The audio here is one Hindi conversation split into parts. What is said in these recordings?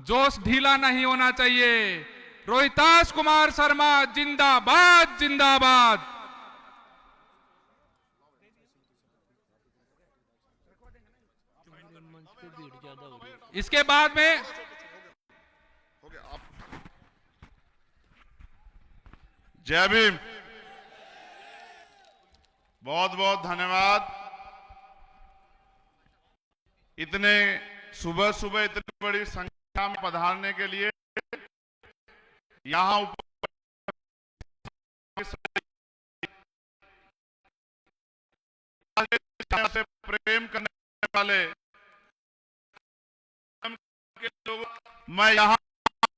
जोश ढीला नहीं होना चाहिए। रोहिताश कुमार शर्मा जिंदाबाद जिंदाबाद। इसके बाद में जय भीम। बहुत बहुत धन्यवाद। इतने सुबह सुबह इतनी बड़ी संख्या में पधारने के लिए। यहां से प्रेम करने वाले के लोगों, मैं यहां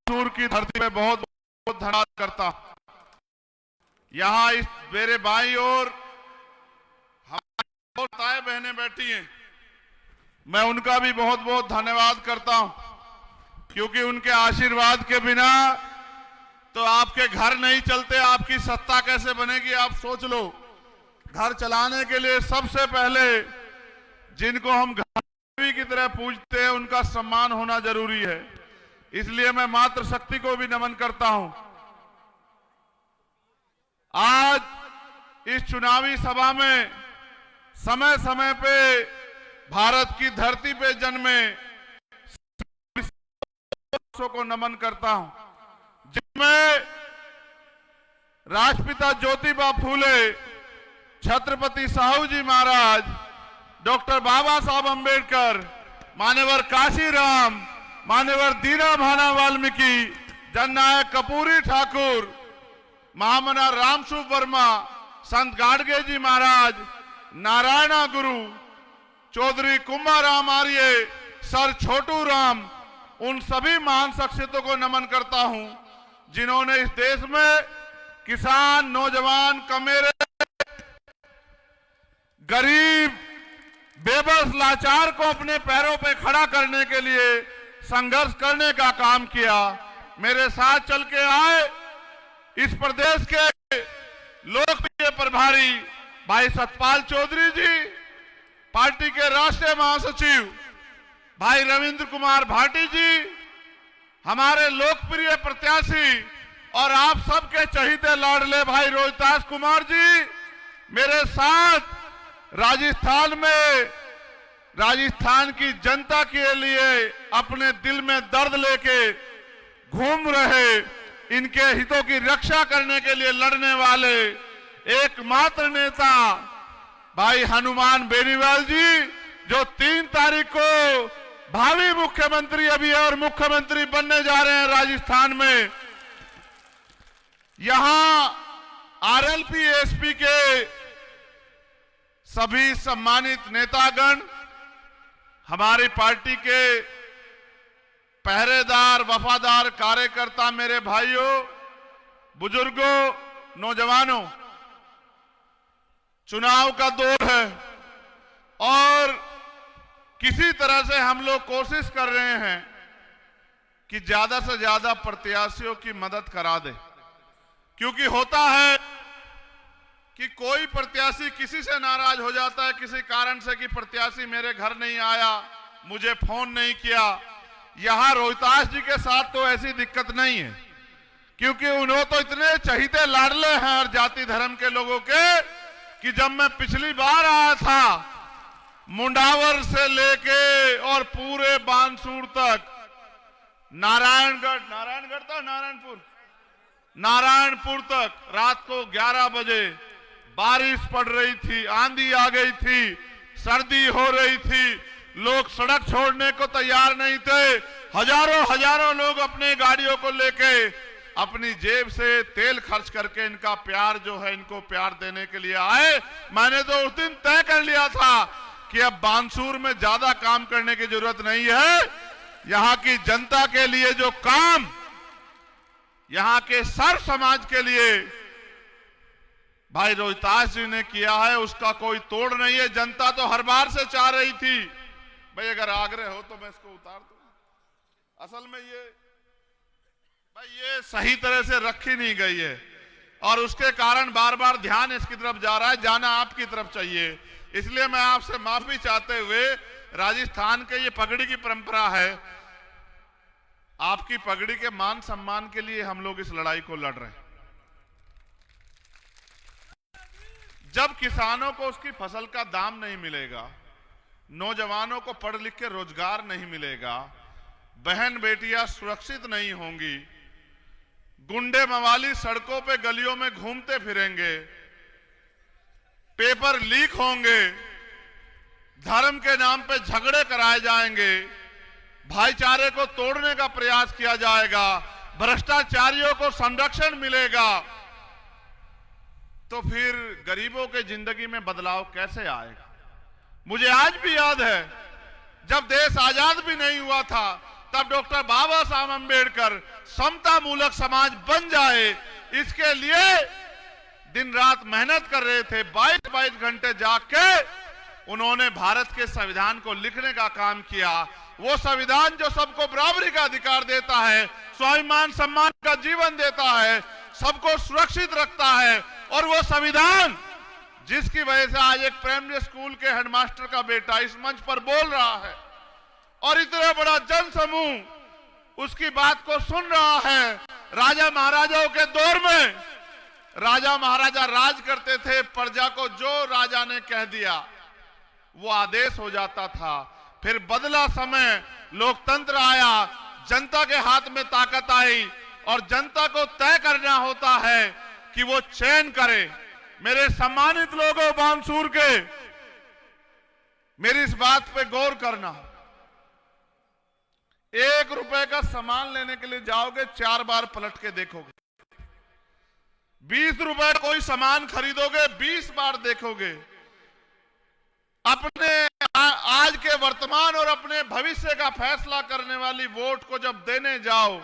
सूर की धरती पे बहुत बहुत धन्यवाद करता हूं। यहां इस मेरे बाईं ओर हमारी बहुत ताए बहनें बैठी हैं, मैं उनका भी बहुत बहुत धन्यवाद करता हूं, क्योंकि उनके आशीर्वाद के बिना तो आपके घर नहीं चलते। आपकी सत्ता कैसे बनेगी आप सोच लो। घर चलाने के लिए सबसे पहले जिनको हम घर की तरह पूजते हैं उनका सम्मान होना जरूरी है। इसलिए मैं मातृशक्ति को भी नमन करता हूं। आज इस चुनावी सभा में समय समय पे भारत की धरती पे जन्मे को नमन करता हूं, जिनमें राष्ट्रपिता ज्योतिबा फूले, छत्रपति साहू जी महाराज, डॉक्टर बाबा साहब अंबेडकर, मान्यवर काशीराम, मान्यवर दीना भाना वाल्मीकि, जननायक कर्पूरी ठाकुर, महामना रामसुभ वर्मा, संत गाडगे जी महाराज, नारायणा गुरु, चौधरी कुंभाराम आर्य, सर छोटू राम, उन सभी महान शख्सियतों को नमन करता हूं जिन्होंने इस देश में किसान, नौजवान, कमेरे, गरीब, बेबस, लाचार को अपने पैरों पे खड़ा करने के लिए संघर्ष करने का काम किया। मेरे साथ चल के आए इस प्रदेश के लोकप्रिय प्रभारी भाई सतपाल चौधरी जी, पार्टी के राष्ट्रीय महासचिव भाई रविंद्र कुमार भाटी जी, हमारे लोकप्रिय प्रत्याशी और आप सबके चहीते लाडले भाई रोहिताश कुमार जी, मेरे साथ राजस्थान में राजस्थान की जनता के लिए अपने दिल में दर्द लेके घूम रहे, इनके हितों की रक्षा करने के लिए लड़ने वाले एकमात्र नेता भाई हनुमान बेनीवाल जी, जो 3 तारीख को भावी मुख्यमंत्री अभी और मुख्यमंत्री बनने जा रहे हैं राजस्थान में। यहां आरएलपी एसपी के सभी सम्मानित नेतागण, हमारी पार्टी के पहरेदार, वफादार कार्यकर्ता, मेरे भाइयों, बुजुर्गों, नौजवानों, चुनाव का दौर है और किसी तरह से हम लोग कोशिश कर रहे हैं कि ज्यादा से ज्यादा प्रत्याशियों की मदद करा दे, क्योंकि होता है कि कोई प्रत्याशी किसी से नाराज हो जाता है किसी कारण से कि प्रत्याशी मेरे घर नहीं आया, मुझे फोन नहीं किया। यहां रोहिताश जी के साथ तो ऐसी दिक्कत नहीं है, क्योंकि उन्होंने तो इतने चहीते लाडले हैं और जाति धर्म के लोगों के कि जब मैं पिछली बार आया था मुंडावर से लेके और पूरे बानसूर तक, नारायणगढ़ था, नारायणपुर तक रात को 11 बजे बारिश पड़ रही थी, आंधी आ गई थी, सर्दी हो रही थी, लोग सड़क छोड़ने को तैयार नहीं थे। हजारों लोग अपने गाड़ियों को लेके अपनी जेब से तेल खर्च करके इनका प्यार जो है, इनको प्यार देने के लिए आए। मैंने तो उस दिन तय कर लिया था कि अब बानसूर में ज्यादा काम करने की जरूरत नहीं है। यहां की जनता के लिए जो काम यहां के सर्व समाज के लिए भाई रोहिताश जी ने किया है, उसका कोई तोड़ नहीं है। जनता तो हर बार से चाह रही थी भाई अगर आग्रह हो तो मैं इसको उतार दूं। असल में ये सही तरह से रखी नहीं गई है और उसके कारण बार बार ध्यान इसकी तरफ जा रहा है, जाना आपकी तरफ चाहिए। इसलिए मैं आपसे माफी चाहते हुए, राजस्थान के ये पगड़ी की परंपरा है, आपकी पगड़ी के मान सम्मान के लिए हम लोग इस लड़ाई को लड़ रहे हैं। जब किसानों को उसकी फसल का दाम नहीं मिलेगा, नौजवानों को पढ़ लिख के रोजगार नहीं मिलेगा, बहन बेटियां सुरक्षित नहीं होंगी, गुंडे मवाली सड़कों पे गलियों में घूमते फिरेंगे, पेपर लीक होंगे, धर्म के नाम पे झगड़े कराए जाएंगे, भाईचारे को तोड़ने का प्रयास किया जाएगा, भ्रष्टाचारियों को संरक्षण मिलेगा, तो फिर गरीबों के जिंदगी में बदलाव कैसे आएगा? मुझे आज भी याद है, जब देश आजाद भी नहीं हुआ था, तब डॉक्टर बाबा साहब अंबेडकर समता मूलक समाज बन जाए, इसके लिए दिन रात मेहनत कर रहे थे। 22-22 घंटे जाग के उन्होंने भारत के संविधान को लिखने का काम किया। वो संविधान जो सबको बराबरी का अधिकार देता है, स्वाभिमान सम्मान का जीवन देता है, सबको सुरक्षित रखता है, और वो संविधान जिसकी वजह से आज एक प्राइमरी स्कूल के हेडमास्टर का बेटा इस मंच पर बोल रहा है और इतना बड़ा जन समूह उसकी बात को सुन रहा है। राजा महाराजाओं के दौर में राजा महाराजा राज करते थे, प्रजा को जो राजा ने कह दिया वो आदेश हो जाता था। फिर बदला समय, लोकतंत्र आया, जनता के हाथ में ताकत आई और जनता को तय करना होता है कि वो चयन करे। मेरे सम्मानित लोगों बानसूर के, मेरी इस बात पे गौर करना। 1 रुपए का सामान लेने के लिए जाओगे, 4 बार पलट के देखोगे। 20 रुपए कोई सामान खरीदोगे, 20 बार देखोगे। अपने आज के वर्तमान और अपने भविष्य का फैसला करने वाली वोट को जब देने जाओ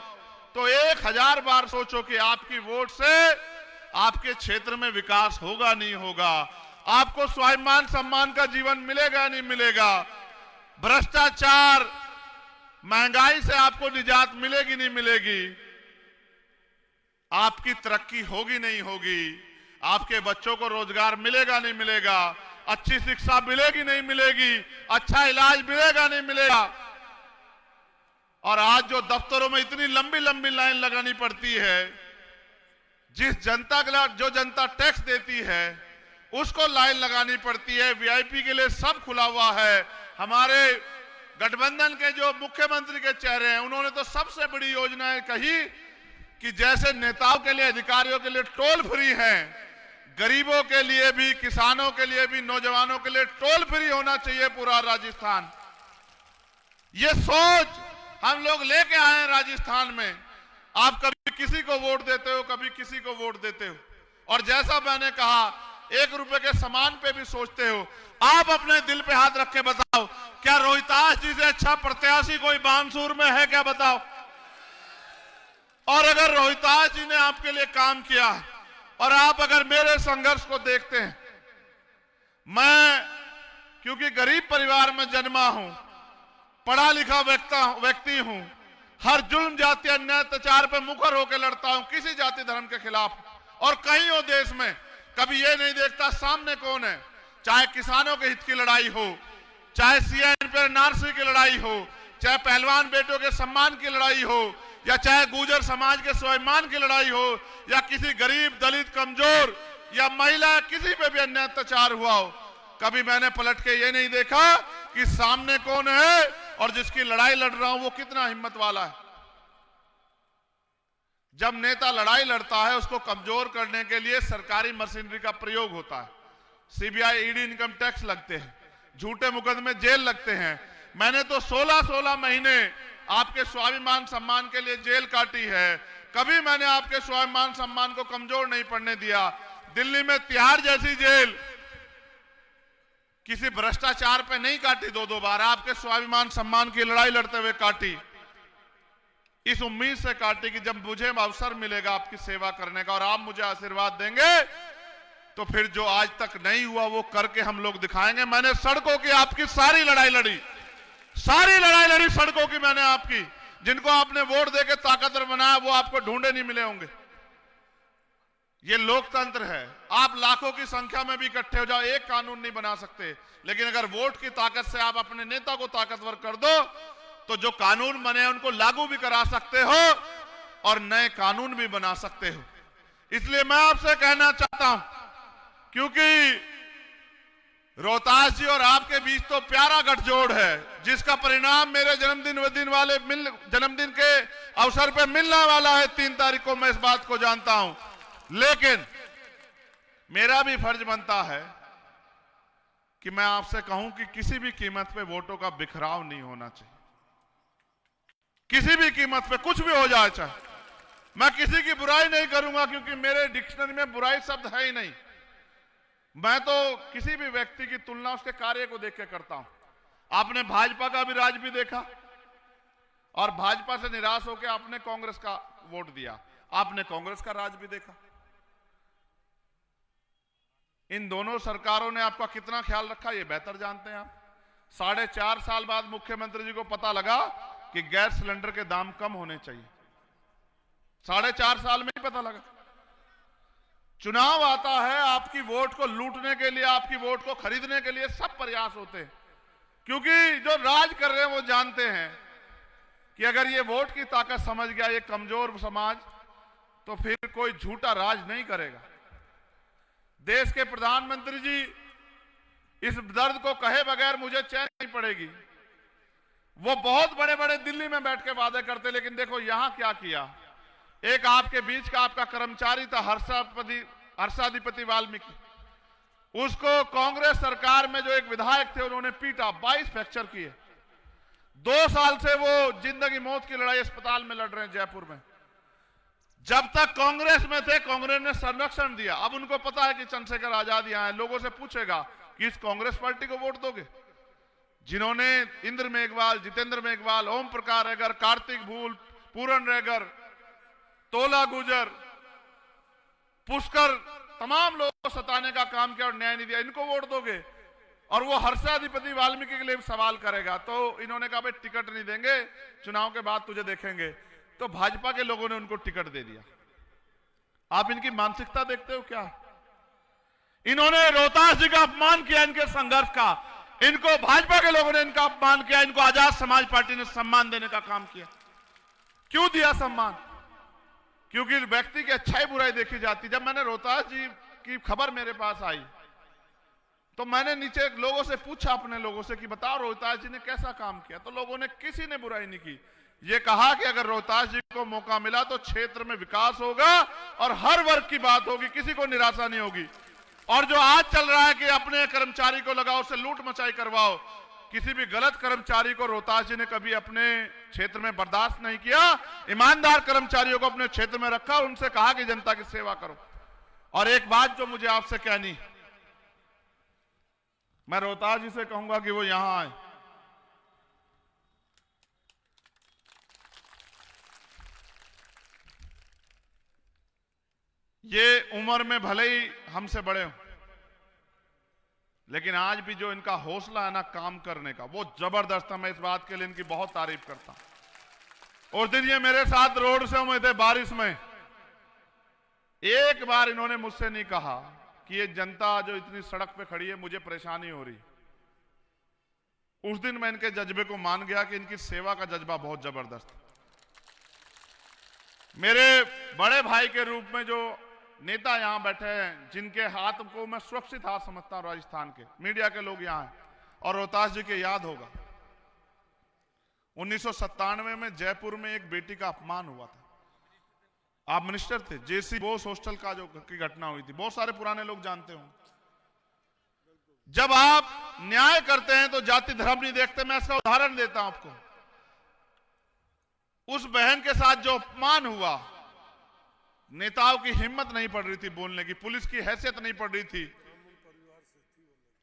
तो 1000 बार सोचो कि आपकी वोट से आपके क्षेत्र में विकास होगा नहीं होगा, आपको स्वाभिमान सम्मान का जीवन मिलेगा नहीं मिलेगा, भ्रष्टाचार महंगाई से आपको निजात मिलेगी नहीं मिलेगी, आपकी तरक्की होगी नहीं होगी, आपके बच्चों को रोजगार मिलेगा नहीं मिलेगा, अच्छी शिक्षा मिलेगी नहीं मिलेगी, अच्छा इलाज मिलेगा नहीं मिलेगा। और आज जो दफ्तरों में इतनी लंबी लंबी लाइन लगानी पड़ती है, जिस जनता के लिए जो जनता टैक्स देती है उसको लाइन लगानी पड़ती है। वीआईपी के लिए सब खुला हुआ है। हमारे गठबंधन के जो मुख्यमंत्री के चेहरे हैं, उन्होंने तो सबसे बड़ी योजनाएं कही कि जैसे नेताओं के लिए, अधिकारियों के लिए टोल फ्री है, गरीबों के लिए भी, किसानों के लिए भी, नौजवानों के लिए टोल फ्री होना चाहिए पूरा राजस्थान। ये सोच हम लोग लेके आए हैं राजस्थान में। आप कभी किसी को वोट देते हो, कभी किसी को वोट देते हो, और जैसा मैंने कहा 1 रुपए के सामान पे भी सोचते हो। आप अपने दिल पे हाथ रख के बताओ, क्या रोहितास जी से अच्छा प्रत्याशी कोई बानसूर में है क्या? बताओ। और अगर रोहितास जी ने आपके लिए काम किया और आप अगर मेरे संघर्ष को देखते हैं, मैं क्योंकि गरीब परिवार में जन्मा हूं, पढ़ा लिखा व्यक्ति हूं, हर जुल्म जाति अन्याय अत्याचार पे मुखर होकर लड़ता हूं, किसी जाति धर्म के खिलाफ। और कहीं हो देश में कभी ये नहीं देखता सामने कौन है, चाहे किसानों के हित की लड़ाई हो, चाहे सीएए पर एनआरसी की लड़ाई हो, चाहे पहलवान बेटों के सम्मान की लड़ाई हो, या चाहे गुर्जर समाज के स्वाभिमान की लड़ाई हो, या किसी गरीब दलित कमजोर या महिला किसी पे भी अन्याय अत्याचार हुआ हो, कभी मैंने पलट के ये नहीं देखा कि सामने कौन है और जिसकी लड़ाई लड़ रहा हूं वो कितना हिम्मत वाला है। जब नेता लड़ाई लड़ता है उसको कमजोर करने के लिए सरकारी मशीनरी का प्रयोग होता है। सीबीआई, ईडी, इनकम टैक्स लगते हैं, झूठे मुकदमे जेल लगते हैं। मैंने तो 16-16 महीने आपके स्वाभिमान सम्मान के लिए जेल काटी है। कभी मैंने आपके स्वाभिमान सम्मान को कमजोर नहीं पड़ने दिया। दिल्ली में तिहाड़ जैसी जेल किसी भ्रष्टाचार पे नहीं काटी 2-2 बार, आपके स्वाभिमान सम्मान की लड़ाई लड़ते हुए काटी। इस उम्मीद से काटी कि जब मुझे अवसर मिलेगा आपकी सेवा करने का और आप मुझे आशीर्वाद देंगे तो फिर जो आज तक नहीं हुआ वो करके हम लोग दिखाएंगे। मैंने सड़कों की आपकी सारी लड़ाई लड़ी, सारी लड़ाई लड़ी सड़कों की मैंने आपकी। जिनको आपने वोट देके ताकतवर बनाया वो आपको ढूंढे नहीं मिले होंगे। ये लोकतंत्र है। आप लाखों की संख्या में भी इकट्ठे हो जाओ, एक कानून नहीं बना सकते, लेकिन अगर वोट की ताकत से आप अपने नेता को ताकतवर कर दो तो जो कानून बने उनको लागू भी करा सकते हो और नए कानून भी बना सकते हो। इसलिए मैं आपसे कहना चाहता हूं, क्योंकि रोहतास जी और आपके बीच तो प्यारा गठजोड़ है, जिसका परिणाम मेरे जन्मदिन के अवसर पर मिलने वाला है 3 तारीख को। मैं इस बात को जानता हूं, लेकिन मेरा भी फर्ज बनता है कि मैं आपसे कहूं कि किसी भी कीमत पे वोटों का बिखराव नहीं होना चाहिए। किसी भी कीमत पे कुछ भी हो जाए, चाहे मैं किसी की बुराई नहीं करूंगा, क्योंकि मेरे डिक्शनरी में बुराई शब्द है ही नहीं। मैं तो किसी भी व्यक्ति की तुलना उसके कार्य को देख के करता हूं। आपने भाजपा का भी राज भी देखा और भाजपा से निराश होकर आपने कांग्रेस का वोट दिया। आपने कांग्रेस का राज भी देखा। इन दोनों सरकारों ने आपका कितना ख्याल रखा ये बेहतर जानते हैं आप। 4.5 साल बाद मुख्यमंत्री जी को पता लगा कि गैस सिलेंडर के दाम कम होने चाहिए। 4.5 साल में ही पता लगा। चुनाव आता है, आपकी वोट को लूटने के लिए, आपकी वोट को खरीदने के लिए सब प्रयास होते हैं, क्योंकि जो राज कर रहे हैं वो जानते हैं कि अगर ये वोट की ताकत समझ गया ये कमजोर समाज, तो फिर कोई झूठा राज नहीं करेगा। देश के प्रधानमंत्री जी इस दर्द को कहे बगैर मुझे चैन नहीं पड़ेगी। वो बहुत बड़े बड़े दिल्ली में बैठ के वादे करते, लेकिन देखो यहां क्या किया। एक आपके बीच का आपका कर्मचारी था हर्षाधिपति वाल्मीकि, उसको कांग्रेस सरकार में जो एक विधायक थे उन्होंने पीटा, 22 फ्रैक्चर किए। 2 साल से वो जिंदगी मौत की लड़ाई अस्पताल में लड़ रहे हैं जयपुर में। जब तक कांग्रेस में थे कांग्रेस ने संरक्षण दिया। अब उनको पता है कि चंद्रशेखर आजाद यहां है, लोगों से पूछेगा कि इस कांग्रेस पार्टी को वोट दोगे, जिन्होंने इंद्र मेघवाल, जितेंद्र मेघवाल, ओम प्रकाश रेगर, कार्तिक भूल, पूरन रेगर, तोला गुजर, पुष्कर, तमाम लोगों को सताने का काम किया और न्याय नहीं दिया, इनको वोट दोगे? और वो हर्षाधिपति वाल्मीकि के लिए सवाल करेगा। तो इन्होंने कहा भाई टिकट नहीं देंगे, चुनाव के बाद तुझे देखेंगे। तो भाजपा के लोगों ने उनको टिकट दे दिया। आप इनकी मानसिकता देखते हो क्या? इन्होंने रोहतास जी का अपमान किया, इनके संघर्ष का। इनको भाजपा के लोगों ने इनका अपमान किया, इनको आजाद समाज पार्टी ने सम्मान देने का काम किया। क्यों दिया सम्मान? क्योंकि व्यक्ति की अच्छाई बुराई देखी जाती। जब मैंने रोहतास जी की खबर मेरे पास आई तो मैंने नीचे लोगों से पूछा, अपने लोगों से, कि बताओ रोहतास जी ने कैसा काम किया। तो लोगों ने किसी ने बुराई नहीं की। ये कहा कि अगर रोहतास जी को मौका मिला तो क्षेत्र में विकास होगा और हर वर्ग की बात होगी, किसी को निराशा नहीं होगी। और जो आज चल रहा है कि अपने कर्मचारी को लगाओ, उससे लूट मचाई करवाओ, किसी भी गलत कर्मचारी को रोहतास जी ने कभी अपने क्षेत्र में बर्दाश्त नहीं किया। ईमानदार कर्मचारियों को अपने क्षेत्र में रखा, उनसे कहा कि जनता की सेवा करो। और एक बात जो मुझे आपसे कहनी, मैं रोहतास जी से कहूंगा कि वो यहां आए। ये उम्र में भले ही हमसे बड़े हो, लेकिन आज भी जो इनका हौसला है ना काम करने का, वो जबरदस्त है। मैं इस बात के लिए इनकी बहुत तारीफ करता हूं। उस दिन ये मेरे साथ रोड से हुए थे बारिश में। एक बार इन्होंने मुझसे नहीं कहा कि ये जनता जो इतनी सड़क पे खड़ी है मुझे परेशानी हो रही। उस दिन मैं इनके जज्बे को मान गया कि इनकी सेवा का जज्बा बहुत जबरदस्त है। मेरे बड़े भाई के रूप में जो नेता यहां बैठे हैं, जिनके हाथ को मैं सुरक्षित हाथ समझता हूं राजस्थान के, मीडिया के लोग यहां हैं, और रोहतास जी के याद होगा 1997 में जयपुर में एक बेटी का अपमान हुआ था। आप मिनिस्टर थे, जेसी बोस हॉस्टल का जो की घटना हुई थी, बहुत सारे पुराने लोग जानते होंगे। जब आप न्याय करते हैं तो जाति धर्म नहीं देखते। मैं इसका उदाहरण देता हूं आपको। उस बहन के साथ जो अपमान हुआ, नेताओं की हिम्मत नहीं पड़ रही थी बोलने की, पुलिस की हैसियत नहीं पड़ रही थी।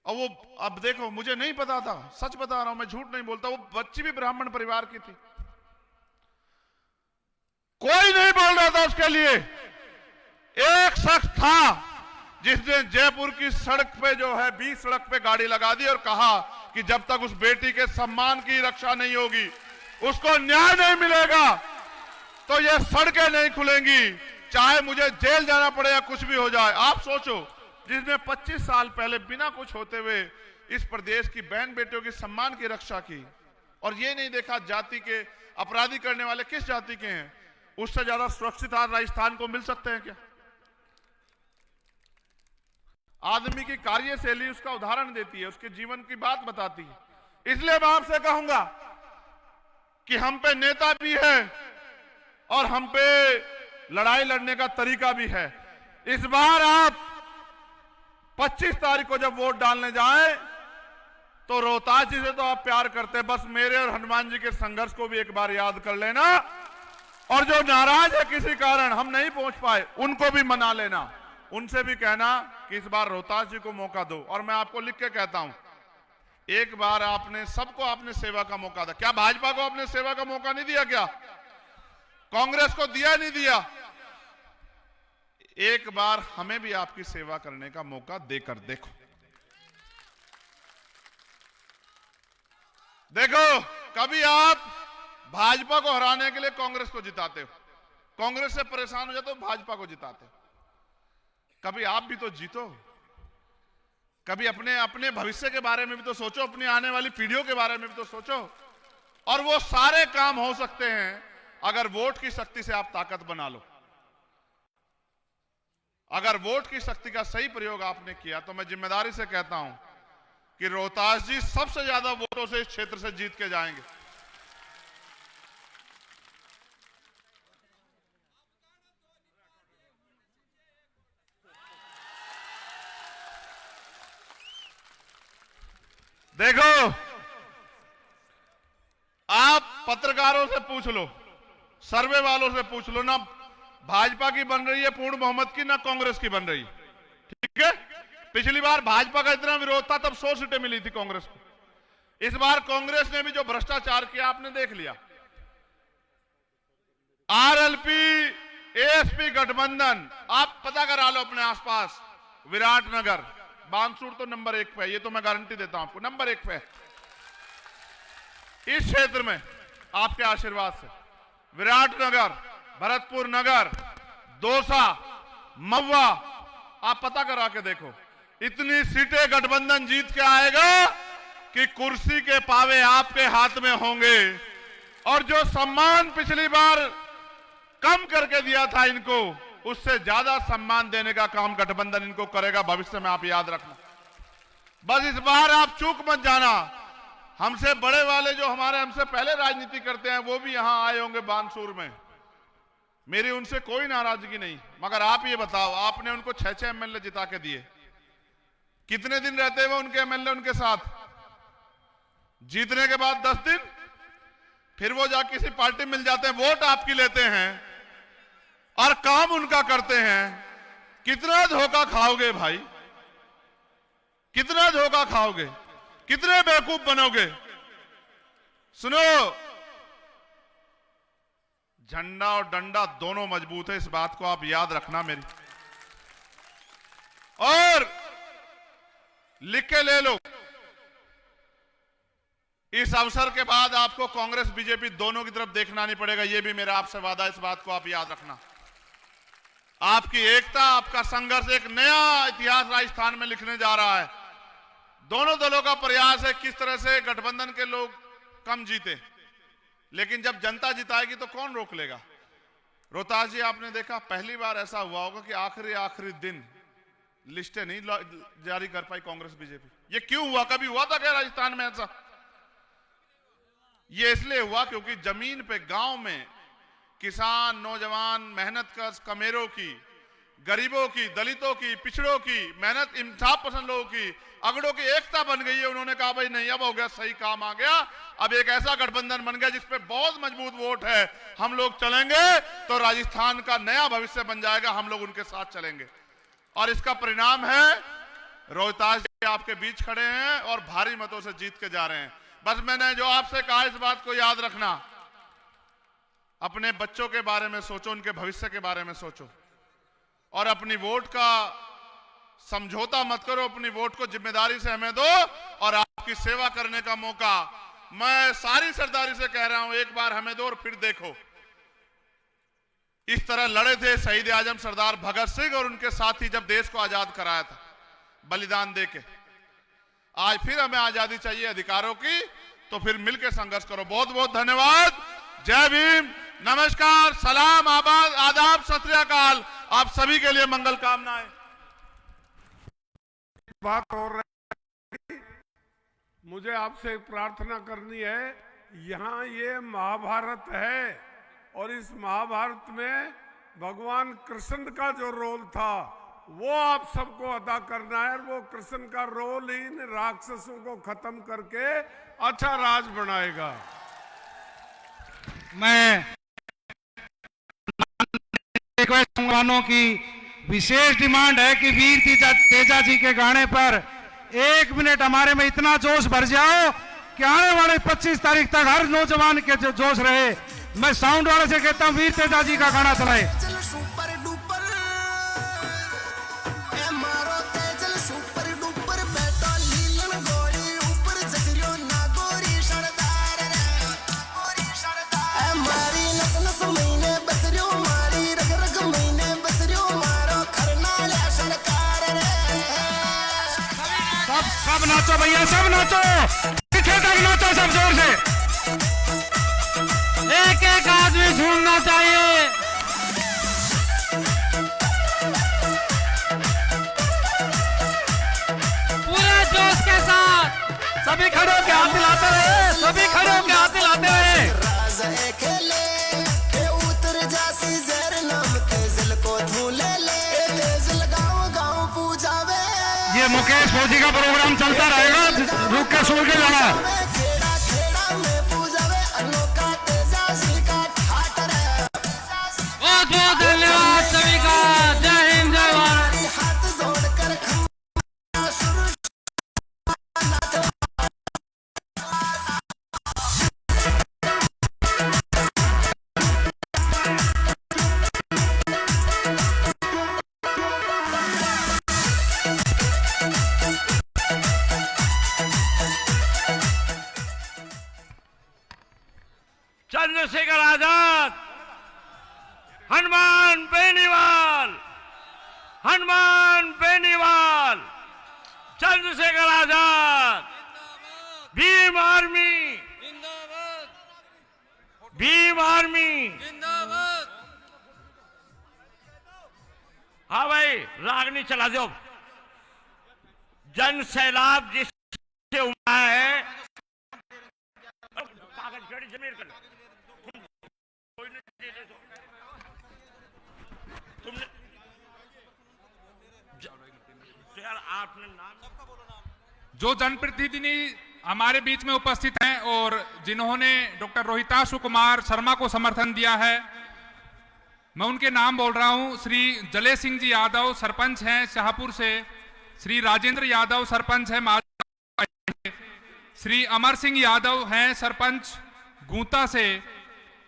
और वो, अब देखो, मुझे नहीं पता था, सच बता रहा हूं, मैं झूठ नहीं बोलता, वो बच्ची भी ब्राह्मण परिवार की थी। कोई नहीं बोल रहा था उसके लिए। एक शख्स था जिसने जयपुर की सड़क पे जो है, बीच सड़क पे गाड़ी लगा दी और कहा कि जब तक उस बेटी के सम्मान की रक्षा नहीं होगी, उसको न्याय नहीं मिलेगा, तो ये सड़कें नहीं खुलेंगी, चाहे मुझे जेल जाना पड़े या कुछ भी हो जाए। आप सोचो, जिसने 25 साल पहले बिना कुछ होते हुए इस प्रदेश की बहन बेटियों की सम्मान की रक्षा की, और ये नहीं देखा जाति के अपराधी करने वाले किस जाति के हैं। उससे ज्यादा सुरक्षित आज राजस्थान को मिल सकते हैं क्या? आदमी की कार्यशैली उसका उदाहरण देती है, उसके जीवन की बात बताती है। इसलिए मैं आपसे कहूंगा कि हम पे नेता भी है और हम पे लड़ाई लड़ने का तरीका भी है। इस बार आप 25 तारीख को जब वोट डालने जाएं तो रोहतास जी से तो आप प्यार करते हैं, बस मेरे और हनुमान जी के संघर्ष को भी एक बार याद कर लेना, और जो नाराज है किसी कारण हम नहीं पहुंच पाए उनको भी मना लेना, उनसे भी कहना कि इस बार रोहतास जी को मौका दो। और मैं आपको लिख के कहता हूं, एक बार आपने सबको आपने सेवा का मौका दिया, क्या भाजपा को आपने सेवा का मौका नहीं दिया? क्या कांग्रेस को दिया नहीं दिया? एक बार हमें भी आपकी सेवा करने का मौका देकर देखो। देखो, कभी आप भाजपा को हराने के लिए कांग्रेस को जिताते हो, कांग्रेस से परेशान हो जाते हो, भाजपा को जिताते हो। कभी आप भी तो जीतो, कभी अपने अपने भविष्य के बारे में भी तो सोचो, अपनी आने वाली पीढ़ियों के बारे में भी तो सोचो। और वो सारे काम हो सकते हैं अगर वोट की शक्ति से आप ताकत बना लो। अगर वोट की शक्ति का सही प्रयोग आपने किया तो मैं जिम्मेदारी से कहता हूं कि रोहतास जी सबसे ज्यादा वोटों से इस क्षेत्र से जीत के जाएंगे। देखो, आप पत्रकारों से पूछ लो, सर्वे वालों से पूछ लो, ना भाजपा की बन रही है पूर्ण बहुमत की, ना कांग्रेस की बन रही। ठीक है, पिछली बार भाजपा का इतना विरोध था तब 100 सीटें मिली थी कांग्रेस को। इस बार कांग्रेस ने भी जो भ्रष्टाचार किया आपने देख लिया। आरएलपी एएसपी गठबंधन, आप पता करा लो अपने आसपास, विराटनगर, बानसूर तो नंबर 1 पे, ये तो मैं गारंटी देता हूं आपको, नंबर 1 पे इस क्षेत्र में आपके आशीर्वाद से। विराटनगर, भरतपुर नगर, दौसा, महुआ, आप पता करा के देखो, इतनी सीटें गठबंधन जीत के आएगा कि कुर्सी के पावे आपके हाथ में होंगे। और जो सम्मान पिछली बार कम करके दिया था इनको, उससे ज्यादा सम्मान देने का काम गठबंधन इनको करेगा भविष्य में, आप याद रखना। बस इस बार आप चूक मत जाना। हमसे बड़े वाले जो हमारे हमसे पहले राजनीति करते हैं वो भी यहां आए होंगे बानसूर में, मेरी उनसे कोई नाराजगी नहीं। मगर आप ये बताओ, आपने उनको 6-6 एमएलए जिता के दिए, कितने दिन रहते हुए उनके एमएलए उनके साथ? जीतने के बाद 10 दिन, फिर वो जा किसी पार्टी मिल जाते हैं, वोट आपकी लेते हैं और काम उनका करते हैं। कितना धोखा खाओगे भाई, कितना धोखा खाओगे, कितने बेवकूफ बनोगे? सुनो, झंडा और डंडा दोनों मजबूत है, इस बात को आप याद रखना मेरी, और लिख के ले लो। इस अवसर के बाद आपको कांग्रेस बीजेपी दोनों की तरफ देखना नहीं पड़ेगा, यह भी मेरा आपसे वादा है, इस बात को आप याद रखना। आपकी एकता, आपका संघर्ष एक नया इतिहास राजस्थान में लिखने जा रहा है। दोनों दलों का प्रयास है किस तरह से गठबंधन के लोग कम जीते, लेकिन जब जनता जिताएगी तो कौन रोक लेगा? रोहतास जी, आपने देखा पहली बार ऐसा हुआ होगा कि आखिरी दिन लिस्टें नहीं जारी कर पाई कांग्रेस बीजेपी। ये क्यों हुआ? कभी हुआ था क्या राजस्थान में ऐसा? ये इसलिए हुआ क्योंकि जमीन पे गांव में किसान, नौजवान, मेहनतकश, कमेरों की, गरीबों की, दलितों की, पिछड़ों की, मेहनत इंसाफ पसंद लोगों की, अगड़ों की एकता बन गई है। उन्होंने कहा भाई नहीं, अब हो गया, सही काम आ गया, अब एक ऐसा गठबंधन बन गया जिसपे बहुत मजबूत वोट है, हम लोग चलेंगे तो राजस्थान का नया भविष्य बन जाएगा, हम लोग उनके साथ चलेंगे। और इसका परिणाम है रोहतास जी आपके बीच खड़े हैं और भारी मतों से जीत के जा रहे हैं। बस मैंने जो आपसे कहा, इस बात को याद रखना, अपने बच्चों के बारे में सोचो, उनके भविष्य के बारे में सोचो, और अपनी वोट का समझौता मत करो, अपनी वोट को जिम्मेदारी से हमें दो और आपकी सेवा करने का मौका मैं सारी सरदारी से कह रहा हूं, एक बार हमें दो और फिर देखो। इस तरह लड़े थे शहीद आजम सरदार भगत सिंह और उनके साथी जब देश को आजाद कराया था बलिदान देके। आज फिर हमें आजादी चाहिए अधिकारों की, तो फिर मिलकर संघर्ष करो। बहुत बहुत धन्यवाद। जय भीम, नमस्कार, सलाम, आदाब, सत श्री अकाल। आप सभी के लिए मंगल कामनाएं। बात और मुझे आपसे एक प्रार्थना करनी है। यहाँ ये महाभारत है और इस महाभारत में भगवान कृष्ण का जो रोल था वो आप सबको अदा करना है। वो कृष्ण का रोल ही इन राक्षसों को खत्म करके अच्छा राज बनाएगा। मैं मुसलमानों की विशेष डिमांड है कि वीर तेजा जी के गाने पर 1 मिनट हमारे में इतना जोश भर जाओ कि आने वाले 25 तारीख तक हर नौजवान के जो जोश रहे। मैं साउंड वाले से कहता हूं वीर तेजा जी का गाना चलाए। सब नाचो भैया, सब नाचो, पीछे तक नाचो, सब जोर से। एक एक आदमी झूमना चाहिए। पूरे जोश के साथ सभी खड़े होकर हाथ हिलाते रहे, सभी खड़े होकर हाथ हिलाते रहे। ये मुकेश फौजी का प्रोग्राम चलता रहेगा, रुक के सुन के जाना। बहुत बहुत धन्यवाद सभी का। जय हिंद, जय भारत। चंद्रशेखर आजाद, हनुमान बेनीवाल, हनुमान बेनीवाल, चंद्रशेखर आजाद, भीम आर्मी जिंदाबाद, भीम आर्मी जिंदाबाद। हाँ भाई, रागनी चला दो। जन सैलाब जिससे उमड़ा है, कागज खड़ी जमीर कर तुमने यार आपने नाम जो जनप्रतिनिधि हमारे बीच में उपस्थित हैं और जिन्होंने डॉक्टर रोहिताश कुमार शर्मा को समर्थन दिया है, मैं उनके नाम बोल रहा हूं। श्री जले सिंह जी यादव सरपंच हैं शाहपुर से, श्री राजेंद्र यादव सरपंच हैं माजरा, श्री अमर सिंह यादव हैं सरपंच गूंता से,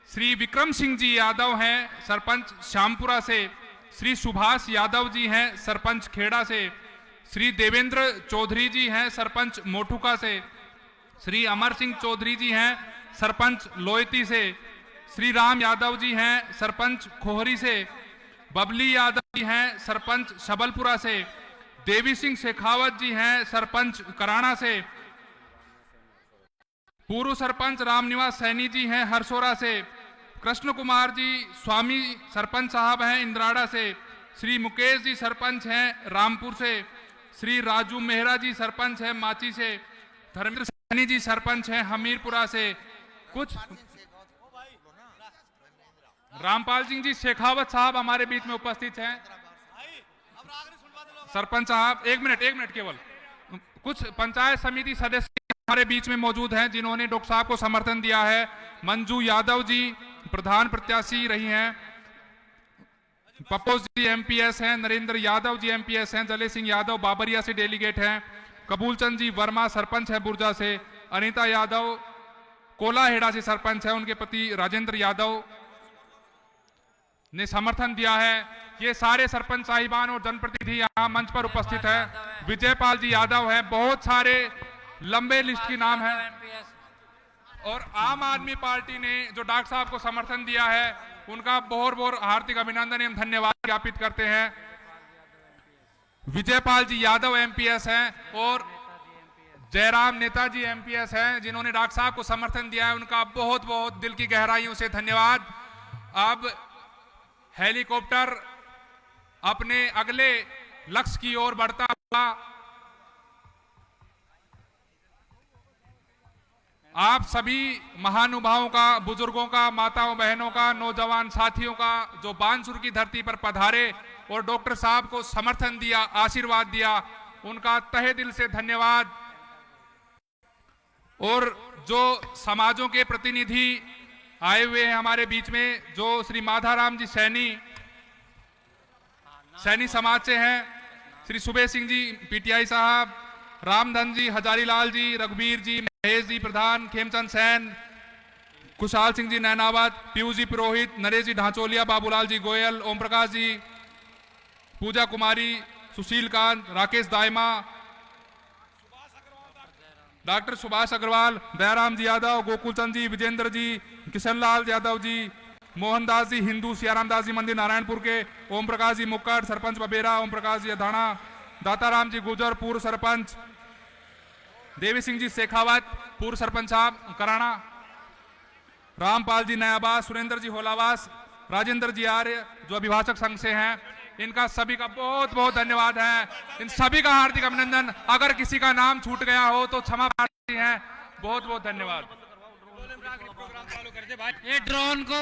श्री विक्रम सिंह जी यादव हैं सरपंच श्यामपुरा से, श्री सुभाष यादव जी हैं सरपंच खेड़ा से, श्री देवेंद्र चौधरी जी हैं सरपंच मोटुका से, श्री अमर सिंह चौधरी जी हैं सरपंच लोयती से, श्री राम यादव जी हैं सरपंच खोहरी से, बबली यादव जी हैं सरपंच शबलपुरा से, देवी सिंह शेखावत जी हैं सरपंच कराना से, पूर्व सरपंच रामनिवास सैनी जी हैं हरसोरा से, कृष्ण कुमार जी स्वामी सरपंच साहब हैं इंद्राड़ा से, श्री मुकेश जी सरपंच हैं रामपुर से, श्री राजू मेहरा जी सरपंच हैं माची से, धर्मेंद्र सैनी जी सरपंच हैं हमीरपुरा से, कुछ रामपाल सिंह जी शेखावत साहब हमारे बीच में उपस्थित हैं सरपंच साहब। एक मिनट केवल। कुछ पंचायत समिति सदस्य हमारे बीच में मौजूद हैं जिन्होंने डॉक्टर साहब को समर्थन दिया है। मंजू यादव जी प्रधान प्रत्याशी रही हैं, पपोज जी एमपीएस हैं, नरेंद्र यादव जी एमपीएस हैं, जले सिंह यादव बाबरिया से डेलीगेट हैं, कबूल चंद जी वर्मा सरपंच है बुर्जा से, अनीता यादव कोलाहेड़ा से सरपंच है, उनके पति राजेंद्र यादव ने समर्थन दिया है। ये सारे सरपंच साहिबान और जनप्रतिनिधि यहाँ मंच पर उपस्थित है। विजयपाल जी यादव है, बहुत सारे लंबे लिस्ट की नाम है। और आम आदमी पार्टी ने जो डॉक्टर साहब को समर्थन दिया है उनका बहुत बहुत हार्दिक अभिनंदन एवं धन्यवाद ज्ञापित करते हैं। विजयपाल जी यादव एमपीएस हैं और जयराम नेताजी एमपीएस हैं जिन्होंने डॉक्टर साहब को समर्थन दिया है, उनका बहुत बहुत दिल की गहराइयों से धन्यवाद। अब हेलीकॉप्टर अपने अगले लक्ष्य की ओर बढ़ता हुआ आप सभी महानुभावों का, बुजुर्गों का, माताओं बहनों का, नौजवान साथियों का जो बानसूर की धरती पर पधारे और डॉक्टर साहब को समर्थन दिया, आशीर्वाद दिया, उनका तहे दिल से धन्यवाद। और जो समाजों के प्रतिनिधि आए हुए हैं हमारे बीच में, जो श्री माधाराम जी सैनी समाज से हैं, श्री सुबेर सिंह जी पीटीआई साहब, रामधन जी, हजारीलाल जी, रघुवीर जी, महेश जी प्रधान, खेमचंद सैन, खुशहाल सिंह जी नैनावत, पीयूष जी पुरोहित, नरेश जी ढांचोलिया, बाबूलाल जी गोयल, ओम प्रकाश जी, पूजा कुमारी, सुशील कांत, राकेश दायमा, डॉक्टर सुभाष अग्रवाल, दयाराम जी यादव, गोकुल चंद जी, विजेंद्र जी, किशनलाल यादव जी, मोहनदास जी हिंदू, सियाराम दास जी मंदिर नारायणपुर के, ओम प्रकाश जी मुक्कड़, सरपंच बबेरा, ओम प्रकाश जी अधाना, दाताराम जी गुजर पूर्व सरपंच, देवी सिंह जी शेखावत पूर्व सरपंच साहब कराना, रामपाल जी नयाबास, सुरेंद्र जी होलावास, राजेंद्र जी आर्य जो अभिभाषक संघ से हैं, इनका सभी का बहुत बहुत धन्यवाद है। इन सभी का हार्दिक अभिनंदन। अगर किसी का नाम छूट गया हो तो क्षमा प्रार्थी हैं। बहुत बहुत धन्यवाद। ये ड्रोन को